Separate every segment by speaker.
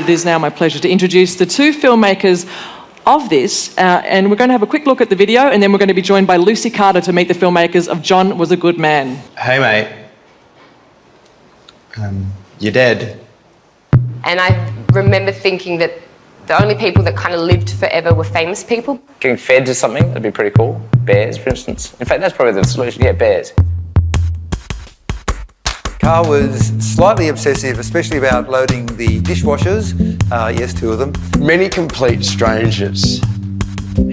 Speaker 1: It is now my pleasure to introduce the two filmmakers of this, and we're going to have a quick look at the video, and then we're going to be joined by Lucy Carter to meet the filmmakers of John Was a Good Man.
Speaker 2: Hey mate, you're dead.
Speaker 3: And I remember thinking that the only people that kind of lived forever were famous people.
Speaker 4: Getting fed to something, that'd be pretty cool. Bears, for instance. In fact, that's probably the solution. Yeah, bears.
Speaker 5: Carl was slightly obsessive, especially about loading the dishwashers. Yes, 2 of them.
Speaker 6: Many complete strangers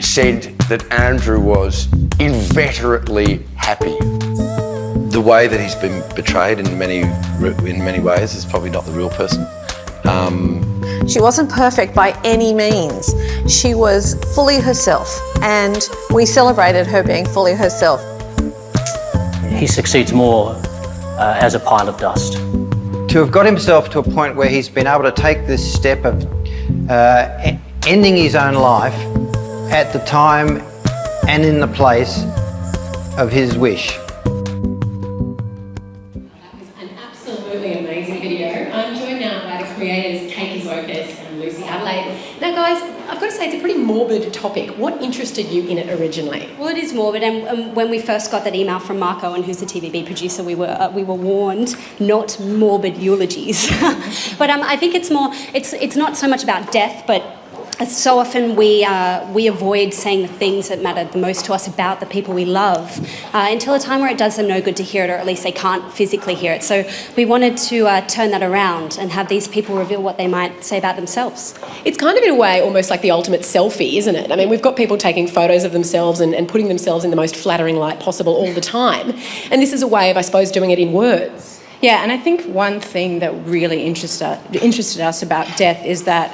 Speaker 6: said that Andrew was inveterately happy.
Speaker 2: The way that he's been betrayed in many ways is probably not the real person.
Speaker 7: She wasn't perfect by any means. She was fully herself, and we celebrated her being fully herself.
Speaker 8: He succeeds more as a pile of dust.
Speaker 9: To have got himself to a point where he's been able to take this step of ending his own life at the time and in the place of his wish.
Speaker 10: An absolutely amazing video. I'm joined now by the creators Kazokas and Lucy Adelaide. Now guys, I've got to say it's a pretty morbid topic. What interested you in it originally?
Speaker 11: Well, it is morbid, and when we first got that email from Mark Owen, who's the TVB producer, we were warned not morbid eulogies. But I think it's more, it's not so much about death, but so often we avoid saying the things that matter the most to us about the people we love until a time where it does them no good to hear it, or at least they can't physically hear it. So we wanted to turn that around and have these people reveal what they might say about themselves.
Speaker 10: It's kind of in a way almost like the ultimate selfie, isn't it? I mean, we've got people taking photos of themselves and putting themselves in the most flattering light possible all the time. And this is a way of, I suppose, doing it in words.
Speaker 12: Yeah, and I think one thing that really interested us about death is that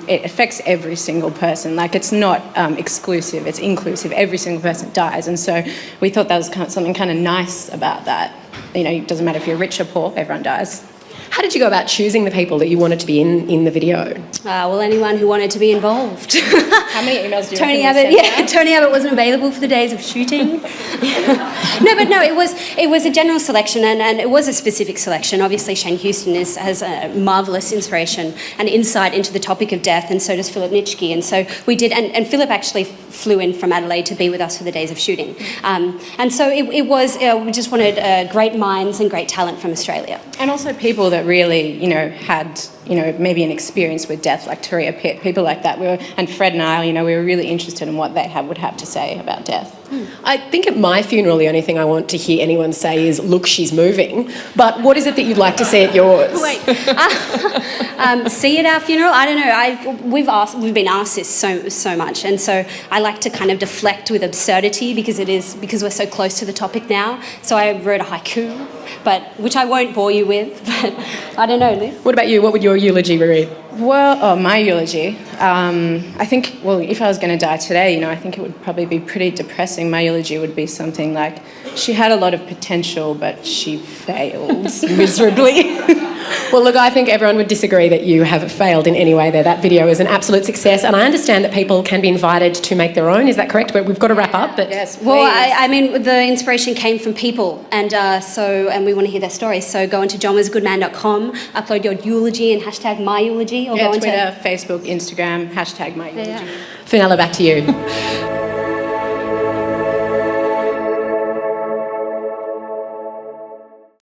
Speaker 12: it affects every single person. Like, it's not exclusive, it's inclusive. Every single person dies, and so we thought that was something kind of nice about that. You know, it doesn't matter if you're rich or poor, everyone dies.
Speaker 10: How did you go about choosing the people that you wanted to be in the video?
Speaker 11: Well, anyone who wanted to be involved.
Speaker 12: How many emails do you
Speaker 11: Tony Abbott, yeah, Tony Abbott wasn't available for the days of shooting. No, it was a general selection, and it was a specific selection. Obviously, Shane Houston has a marvellous inspiration and insight into the topic of death, and so does Philip Nitschke. And so we did, and Philip actually flew in from Adelaide to be with us for the days of shooting. And so it was, we just wanted great minds and great talent from Australia.
Speaker 12: And also people that really, had, maybe an experience with death, like Turia Pitt, people like that. And Fred and I, we were really interested in what they would have to say about death.
Speaker 10: I think at my funeral, the only thing I want to hear anyone say is, look, she's moving. But what is it that you'd like to see at yours?
Speaker 11: Wait, see at our funeral? I don't know. We've been asked this so much, and so I like to kind of deflect with absurdity because we're so close to the topic now. So I wrote a haiku, which I won't bore you with. But I don't know, Liv.
Speaker 10: What about you? What would your eulogy read?
Speaker 12: Well, my eulogy. I think, if I was going to die today, I think it would probably be pretty depressing. My eulogy would be something like, she had a lot of potential, but she failed miserably.
Speaker 10: Well, look, I think everyone would disagree that you have failed in any way there. That video is an absolute success, and I understand that people can be invited to make their own. Is that correct? But we've got to wrap up. But
Speaker 12: yes, please.
Speaker 11: Well, I mean, the inspiration came from people, and we want to hear their stories. So go into johnwasagoodman.com, upload your eulogy and hashtag #myeulogy, or go into
Speaker 12: Twitter, Facebook, Instagram, #myeulogy.
Speaker 10: Fenella, back to you.